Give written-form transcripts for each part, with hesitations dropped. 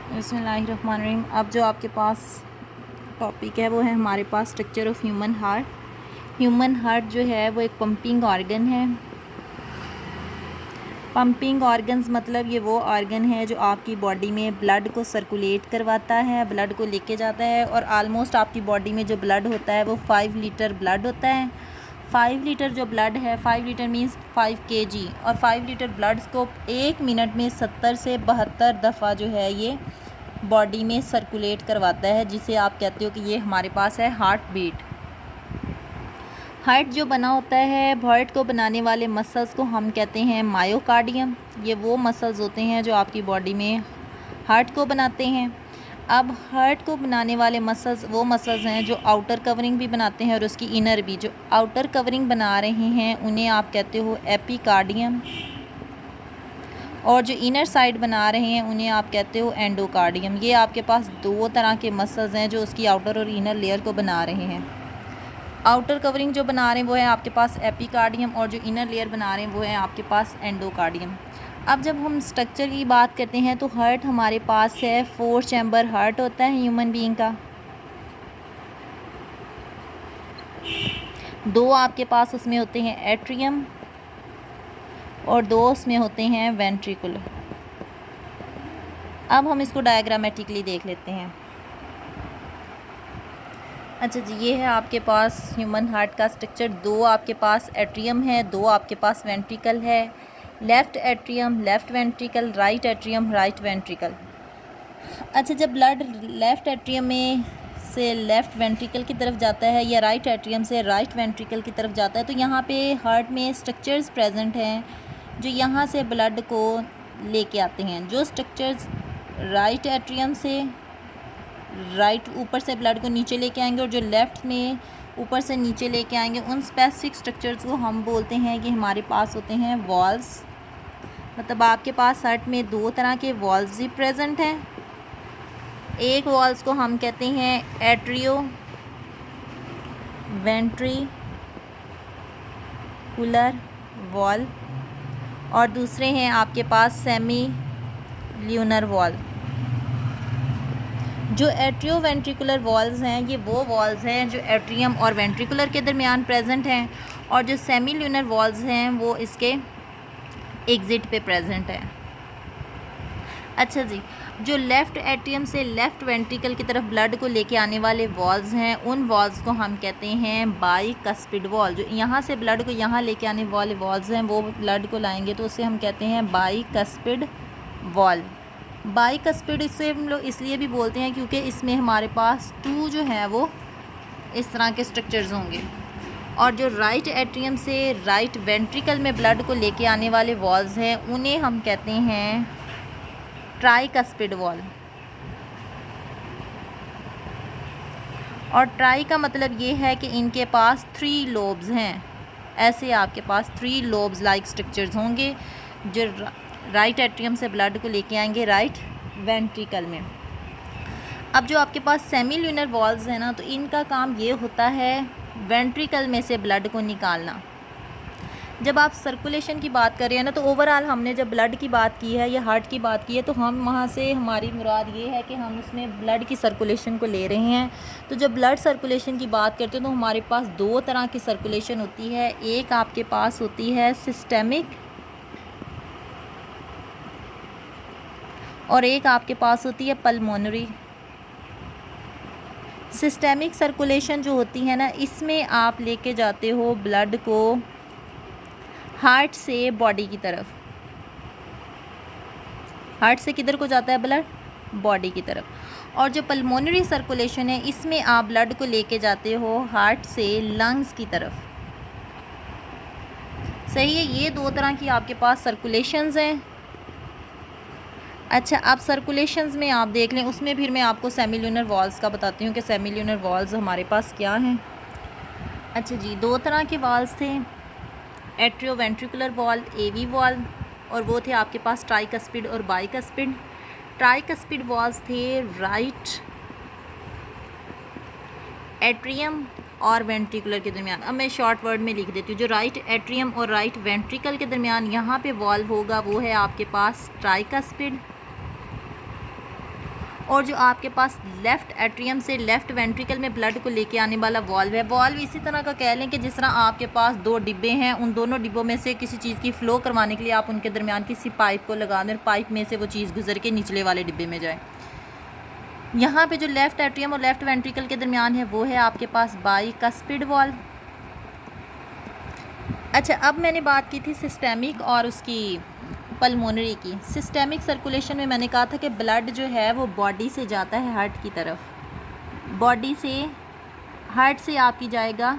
बिस्मिल्लाहिर्रहमानिर्रहीम। अब जो आपके पास टॉपिक है वो है हमारे पास structure of human heart. Human heart जो है वो एक पंपिंग ऑर्गन है। पंपिंग ऑर्गन्स मतलब ये वो ऑर्गन है जो आपकी बॉडी में ब्लड को सर्कुलेट करवाता है, ब्लड को लेके जाता है। और आलमोस्ट आपकी बॉडी में जो ब्लड होता है वो 5 लीटर ब्लड होता है। 5 लीटर जो ब्लड है, 5 लीटर मीन्स 5 kg, और 5 लीटर ब्लड को 1 मिनट में 70 से 72 दफ़ा जो है ये बॉडी में सर्कुलेट करवाता है, जिसे आप कहते हो कि ये हमारे पास है हार्ट बीट। हार्ट जो बना होता है, हार्ट को बनाने वाले मसल्स को हम कहते हैं मायोकार्डियम। ये वो मसल्स होते हैं जो आपकी बॉडी में हार्ट को बनाते हैं। अब हार्ट को बनाने वाले मसल्स वो मसल्स हैं जो आउटर कवरिंग भी बनाते हैं और उसकी इनर भी। जो आउटर कवरिंग बना रहे हैं उन्हें आप कहते हो एपिकार्डियम, और जो इनर साइड बना रहे हैं उन्हें आप कहते हो एंडोकार्डियम। ये आपके पास दो तरह के मसल्स हैं जो उसकी आउटर और इनर लेयर को बना रहे हैं। आउटर कवरिंग जो बना रहे हैं वो है आपके पास एपिकार्डियम, और जो इनर लेयर बना रहे हैं वो है आपके पास एंडोकार्डियम। अब जब हम स्ट्रक्चर की बात करते हैं तो हार्ट हमारे पास है 4 चैम्बर हार्ट होता है ह्यूमन बीइंग का। 2 आपके पास उसमें होते हैं एट्रियम और 2 उसमें होते हैं वेंट्रिकुलर। अब हम इसको डायग्रामेटिकली देख लेते हैं। अच्छा जी, ये है आपके पास ह्यूमन हार्ट का स्ट्रक्चर। 2 आपके पास एट्रियम है, 2 आपके पास वेंट्रिकल है। Left atrium, left ventricle, right atrium, right ventricle. अच्छा, जब ब्लड लेफ़्ट एट्रियम में से लेफ़्ट वेंट्रिकल की तरफ जाता है या राइट एट्रियम से राइट वेंट्रिकल की तरफ जाता है तो यहाँ पे हार्ट में स्ट्रक्चर्स प्रेजेंट हैं जो यहाँ से ब्लड को लेके आते हैं। जो स्ट्रक्चर्स राइट एट्रियम से राइट ऊपर से ब्लड को नीचे लेके आएंगे और जो लेफ़्ट में ऊपर से नीचे लेके आएंगे, उन स्पेसिफिक स्ट्रक्चर्स को हम बोलते हैं कि हमारे पास होते हैं वॉल्व्स। मतलब आपके पास हार्ट में 2 तरह के वॉल्व्स ही प्रेजेंट हैं। एक वॉल्व्स को हम कहते हैं एट्रियो वेंट्रिकुलर वॉल्व, और दूसरे हैं आपके पास सेमी ल्यूनर वॉल्व। जो एट्रियो वेंट्रिकुलर वॉल्व्स हैं ये वो वॉल्व्स हैं जो एट्रियम और वेंट्रिकुलर के दरमियान प्रेजेंट हैं, और जो सेमी ल्यूनर वॉल्व्स हैं वो इसके एग्ज़िट पे प्रेजेंट हैं। अच्छा जी, जो लेफ़्ट एट्रियम से लेफ़्ट वेंट्रिकल की तरफ ब्लड को लेके आने वाले वॉल्व्स हैं उन वॉल्व्स को हम कहते हैं बाईकस्पिड वॉल्व। जो यहाँ से ब्लड को यहाँ लेके आने वाले वॉल्व्स हैं वो ब्लड को लाएंगे तो उसे हम कहते हैं बाईकस्पिड वॉल्व। बाईकस्पिड इससे हम लोग इसलिए भी बोलते हैं क्योंकि इसमें हमारे पास 2 जो हैं वो इस तरह के स्ट्रक्चर्स होंगे, और जो राइट एट्रियम से राइट वेंट्रिकल में ब्लड को लेके आने वाले वॉल्व्स हैं उन्हें हम कहते हैं ट्राइकस्पिड वॉल्व। और ट्राई का मतलब ये है कि इनके पास 3 लोब्स हैं। ऐसे आपके पास 3 लोब्स लाइक स्ट्रक्चर्स होंगे जो राइट एट्रियम से ब्लड को लेके आएंगे राइट वेंट्रिकल में। अब जो आपके पास सेमी ल्यूनर वॉल्व्स हैं ना, तो इनका काम ये होता है वेंट्रिकल में से ब्लड को निकालना। जब आप सर्कुलेशन की बात कर रहे हैं ना, तो ओवरऑल हमने जब ब्लड की बात की है या हार्ट की बात की है तो हम वहाँ से हमारी मुराद ये है कि हम उसमें ब्लड की सर्कुलेशन को ले रहे हैं। तो जब ब्लड सर्कुलेशन की बात करते हैं तो हमारे पास 2 तरह की सर्कुलेशन होती है। एक आपके पास होती है सिस्टेमिक और एक आपके पास होती है पल्मोनरी। सिस्टेमिक सर्कुलेशन जो होती है ना, इसमें आप लेके जाते हो ब्लड को हार्ट से बॉडी की तरफ। हार्ट से किधर को जाता है ब्लड? बॉडी की तरफ। और जो पल्मोनरी सर्कुलेशन है इसमें आप ब्लड को लेके जाते हो हार्ट से लंग्स की तरफ। सही है, ये 2 तरह की आपके पास सर्कुलेशंस हैं। अच्छा, अब सर्कुलेशंस में आप देख लें, उसमें फिर मैं आपको सेमी ल्यूनर वॉल्व्स का बताती हूँ कि सेमी ल्यूनर वॉल्व्स हमारे पास क्या हैं। अच्छा जी, 2 तरह के वॉल्व्स थे, एट्रियो वेंट्रिकुलर वॉल्व, एवी वॉल्व, और वो थे आपके पास ट्राइकस्पिड और बाईकस्पिड। ट्राइकस्पिड वॉल्व्स थे राइट एट्रियम और वेंट्रिकुलर के दरमियान। अब मैं शॉर्ट वर्ड में लिख देती हूँ। जो राइट एट्रियम और राइट वेंट्रिकल के दरमियान यहाँ पे वॉल्व होगा वो है आपके पास ट्राइकस्पिड, और जो आपके पास लेफ़्ट एट्रियम से लेफ़्ट वेंट्रिकल में ब्लड को लेके आने वाला वॉल्व है, वॉल्व इसी तरह का कह लें कि जिस तरह आपके पास 2 डिब्बे हैं, उन दोनों डिब्बों में से किसी चीज़ की फ़्लो करवाने के लिए आप उनके दरमियान किसी पाइप को लगा दें, पाइप में से वो चीज़ गुजर के निचले वाले डिब्बे में जाए। यहाँ पे जो लेफ़्ट एट्रियम और लेफ़्ट वेंट्रिकल के दरमियान है वो है आपके पास बाइकस्पिड वॉल्व। अच्छा, अब मैंने बात की थी सिस्टेमिक और उसकी पल्मोनरी की। सिस्टेमिक सर्कुलेशन में मैंने कहा था कि ब्लड जो है वो बॉडी से जाता है हार्ट की तरफ, बॉडी से हार्ट से आपकी जाएगा।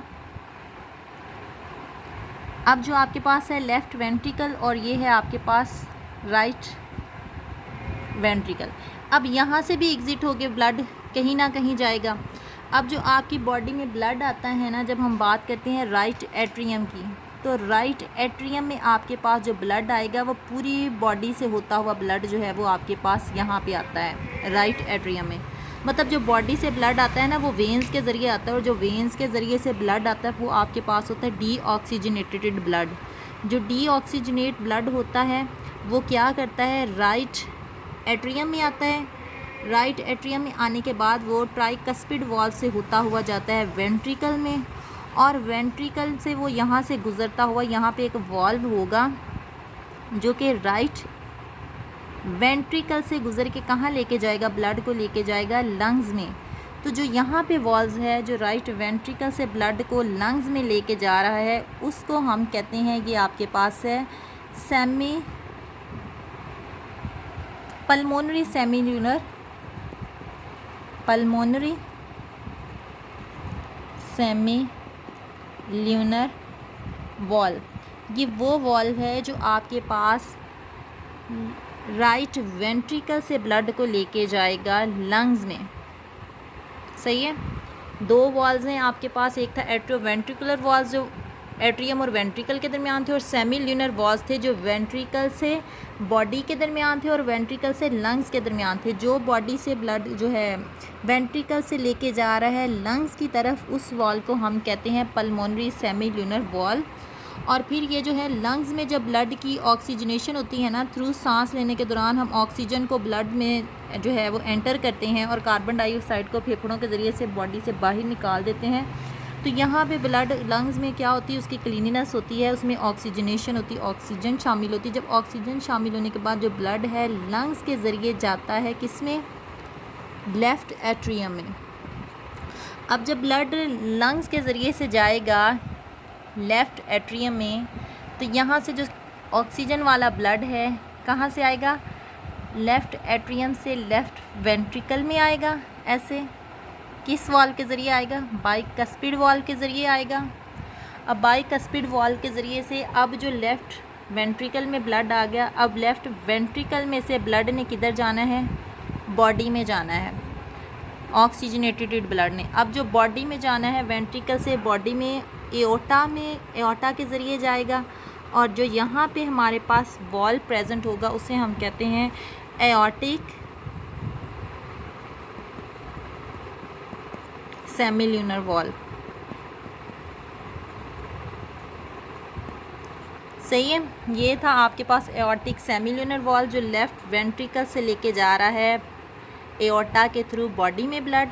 अब जो आपके पास है लेफ़्ट वेंट्रिकल और ये है आपके पास राइट वेंट्रिकल। अब यहाँ से भी एग्ज़िट होके ब्लड कहीं ना कहीं जाएगा। अब जो आपकी बॉडी में ब्लड आता है ना, जब हम बात करते हैं राइट एट्रियम की, तो राइट एट्रियम में आपके पास जो ब्लड आएगा वो पूरी बॉडी से होता हुआ ब्लड जो है वो आपके पास यहाँ पे आता है राइट एट्रियम में। मतलब जो बॉडी से ब्लड आता है ना वो वेंस के ज़रिए आता है, और जो वेंस के ज़रिए से ब्लड आता है वो आपके पास होता है डीऑक्सीजनेटेड ब्लड। जो डीऑक्सीजनेट ब्लड होता है वो क्या करता है, राइट एट्रियम में आता है। राइट एट्रियम में आने के बाद वो ट्राइकस्पिड वॉल्व से होता हुआ जाता है वेंट्रिकल में, और वेंट्रिकल से वो यहाँ से गुज़रता हुआ यहाँ पे एक वॉल्व होगा जो कि राइट वेंट्रिकल से गुज़र के कहाँ लेके जाएगा, ब्लड को लेके जाएगा लंग्स में। तो जो यहाँ पे वॉल्व है जो राइट वेंट्रिकल से ब्लड को लंग्स में लेके जा रहा है उसको हम कहते हैं, ये आपके पास है सेमी पल्मोनरी सेमील्यूनर पल्मोनरी सेमील्यूनर वॉल्व। ये वो वॉल्व है जो आपके पास राइट वेंट्रिकल से ब्लड को लेके जाएगा लंग्स में। सही है, 2 वॉल्व्स हैं आपके पास, एक था एट्रोवेंट्रिकुलर वॉल्व जो एट्रियम और वेंट्रिकल के दरमियान थे, और सेमील्यूनर वॉल्व्स थे जो वेंट्रिकल से बॉडी के दरमियान थे और वेंट्रिकल से लंग्स के दरमियान थे। जो बॉडी से ब्लड जो है वेंट्रिकल से लेके जा रहा है लंग्स की तरफ, उस वॉल्व को हम कहते हैं पल्मोनरी सेमील्यूनर वॉल्व। और फिर ये जो है लंग्स में जब ब्लड की ऑक्सीजनेशन होती है ना, थ्रू सांस लेने के दौरान हम ऑक्सीजन को ब्लड में जो है वो एंटर करते हैं और कार्बन डाइऑक्साइड को फेफड़ों के ज़रिए से बॉडी से बाहर निकाल देते हैं। तो यहाँ पे ब्लड लंग्स में क्या होती है, उसकी क्लीनिनेस होती है, उसमें ऑक्सीजनेशन होती है, ऑक्सीजन शामिल होती है। जब ऑक्सीजन शामिल होने के बाद जो ब्लड है लंग्स के ज़रिए जाता है किसमें, लेफ़्ट एट्रियम में। अब जब ब्लड लंग्स के ज़रिए से जाएगा लेफ़्ट एट्रियम में, तो यहाँ से जो ऑक्सीजन वाला ब्लड है कहाँ से आएगा, लेफ़्ट एट्रियम से लेफ़्ट वेंट्रिकल में आएगा। ऐसे किस वॉल्व के ज़रिए आएगा, बाइकस्पिड वॉल्व के ज़रिए आएगा। अब बाइकस्पिड वॉल्व के ज़रिए से अब जो लेफ़्ट वेंट्रिकल में ब्लड आ गया, अब लेफ़्ट वेंट्रिकल में से ब्लड ने किधर जाना है, बॉडी में जाना है, ऑक्सीजनेटेड ब्लड ने। अब जो बॉडी में जाना है वेंट्रिकल से बॉडी में एओर्टा के ज़रिए जाएगा, और जो यहाँ पे हमारे पास वॉल्व प्रेजेंट होगा उसे हम कहते हैं एओर्टिक सेमील्यूनर वॉल्व। सही है, ये था आपके पास एओर्टिक सेमील्यूनर वॉल्व जो लेफ़्ट वेंट्रिकल से लेके जा रहा है एओर्टा के थ्रू बॉडी में ब्लड,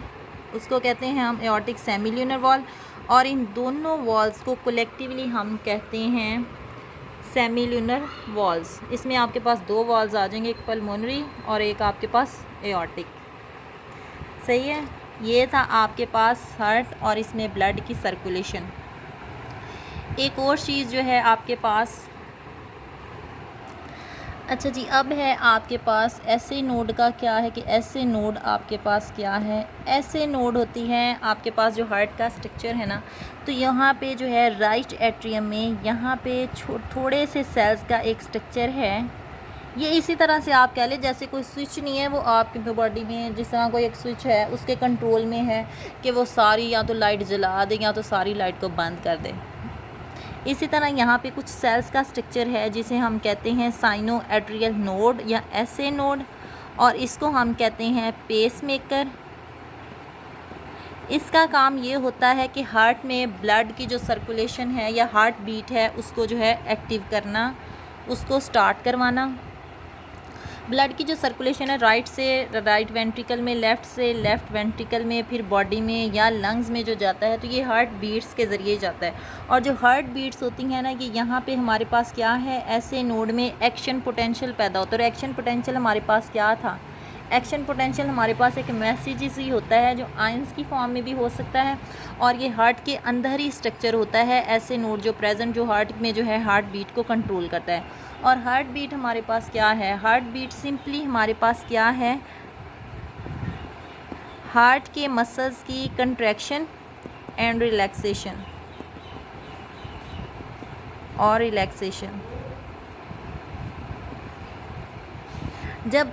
उसको कहते हैं हम एओर्टिक सेमील्यूनर वॉल्व। और इन दोनों वॉल्व्स को कलेक्टिवली हम कहते हैं सेमील्यूनर वॉल्व्स। इसमें आपके पास 2 वॉल्व्स आ जाएंगे, एक पल्मोनरी और एक आपके पास एओर्टिक। सही है, ये था आपके पास हार्ट और इसमें ब्लड की सर्कुलेशन। एक और चीज़ जो है आपके पास, अच्छा जी, अब है आपके पास एसए नोड का क्या है कि एसए नोड आपके पास क्या है। एसए नोड होती है आपके पास जो हार्ट का स्ट्रक्चर है ना, तो यहाँ पे जो है राइट एट्रियम में यहाँ पे थोड़े से सेल्स का एक स्ट्रक्चर है। ये इसी तरह से आप कह लें जैसे कोई स्विच नहीं है, वो आपकी बॉडी में जिस तरह कोई एक स्विच है उसके कंट्रोल में है कि वो सारी या तो लाइट जला दे या तो सारी लाइट को बंद कर दे। इसी तरह यहाँ पे कुछ सेल्स का स्ट्रक्चर है जिसे हम कहते हैं साइनो एट्रियल नोड या एसए नोड, और इसको हम कहते हैं पेसमेकर। इसका काम ये होता है कि हार्ट में ब्लड की जो सर्कुलेशन है या हार्ट बीट है उसको जो है एक्टिव करना, उसको स्टार्ट करवाना। ब्लड की जो सर्कुलेशन है राइट से राइट वेंट्रिकल में, लेफ़्ट से लेफ़्ट वेंट्रिकल में, फिर बॉडी में या लंग्स में जो जाता है तो ये हार्ट बीट्स के ज़रिए जाता है। और जो हार्ट बीट्स होती हैं ना, कि यहाँ पे हमारे पास क्या है, ऐसे नोड में एक्शन पोटेंशियल पैदा होता है। और एक्शन पोटेंशियल हमारे पास क्या था, एक्शन पोटेंशियल हमारे पास एक मैसेज ही होता है जो आयंस की फॉर्म में भी हो सकता है, और ये हार्ट के अंदर ही स्ट्रक्चर होता है ऐसे नोड जो प्रेजेंट जो हार्ट में जो है हार्ट बीट को कंट्रोल करता है। और हार्ट बीट हमारे पास क्या है, हार्ट बीट सिंपली हमारे पास क्या है, हार्ट के मसल्स की कंट्रैक्शन एंड रिलैक्सेशन और रिलैक्सेशन। जब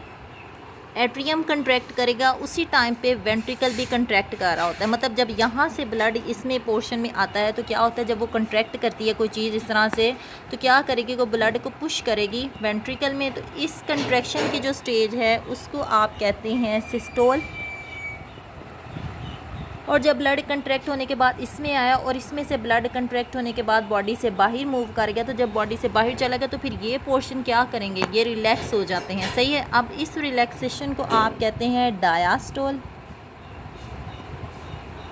एट्रियम कंट्रैक्ट करेगा उसी टाइम पे वेंट्रिकल भी कंट्रैक्ट कर रहा होता है। मतलब जब यहाँ से ब्लड इसमें पोर्शन में आता है तो क्या होता है, जब वो कंट्रैक्ट करती है कोई चीज़ इस तरह से, तो क्या करेगी, वो ब्लड को पुश करेगी वेंट्रिकल में। तो इस कंट्रैक्शन की जो स्टेज है उसको आप कहते हैं सिस्टोल। और जब ब्लड कंट्रैक्ट होने के बाद इसमें आया और इसमें से ब्लड कंट्रैक्ट होने के बाद बॉडी से बाहर मूव कर गया, तो जब बॉडी से बाहर चला गया तो फिर ये पोर्शन क्या करेंगे, ये रिलैक्स हो जाते हैं। सही है। अब इस रिलैक्सेशन को आप कहते हैं डायास्टोल।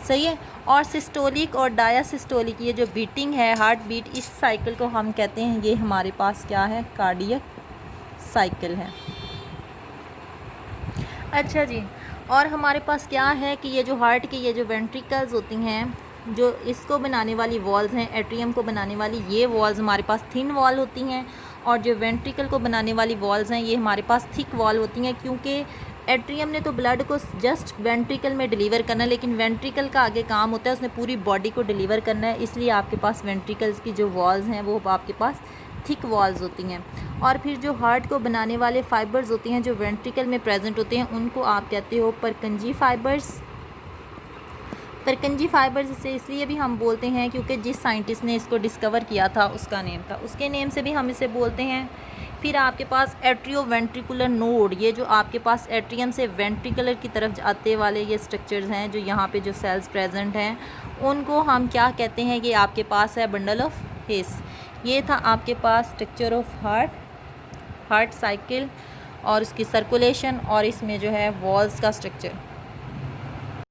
सही है। और सिस्टोलिक और डायासिस्टोलिक ये जो बीटिंग है हार्ट बीट, इस साइकिल को हम कहते हैं, ये हमारे पास क्या है, कार्डियक साइकिल है। अच्छा जी। और हमारे पास क्या है कि ये जो हार्ट की ये जो वेंट्रिकल्स होती हैं, जो इसको बनाने वाली वॉल्स हैं, एट्रियम को बनाने वाली ये वॉल्स हमारे पास थिन वॉल होती हैं, और जो वेंट्रिकल को बनाने वाली वॉल्स हैं ये हमारे पास थिक वॉल होती हैं। क्योंकि एट्रियम ने तो ब्लड को जस्ट वेंट्रिकल में डिलीवर करना है, लेकिन वेंट्रिकल का आगे काम होता है उसने पूरी बॉडी को डिलीवर करना है, इसलिए आपके पास वेंट्रिकल्स की जो वॉल्स हैं वो आपके पास थिक वॉल्स होती हैं। और फिर जो हार्ट को बनाने वाले फाइबर्स होती हैं जो वेंट्रिकल में प्रेजेंट होते हैं उनको आप कहते हो परकंजी फाइबर्स। परकंजी फाइबर्स इसे इसलिए भी हम बोलते हैं क्योंकि जिस साइंटिस्ट ने इसको डिस्कवर किया था उसका नेम था, उसके नेम से भी हम इसे बोलते हैं। फिर आपके पास एट्रियो वेंट्रिकुलर नोड, ये जो आपके पास एट्रियम से वेंट्रिकुलर की तरफ आते वाले ये स्ट्रक्चर्स हैं, जो यहाँ पे जो सेल्स प्रेजेंट हैं उनको हम क्या कहते हैं, कि आपके पास है बंडल ऑफ हिस। ये था आपके पास स्ट्रक्चर ऑफ हार्ट साइकिल और उसकी सर्कुलेशन, और इसमें जो है वॉल्स का स्ट्रक्चर।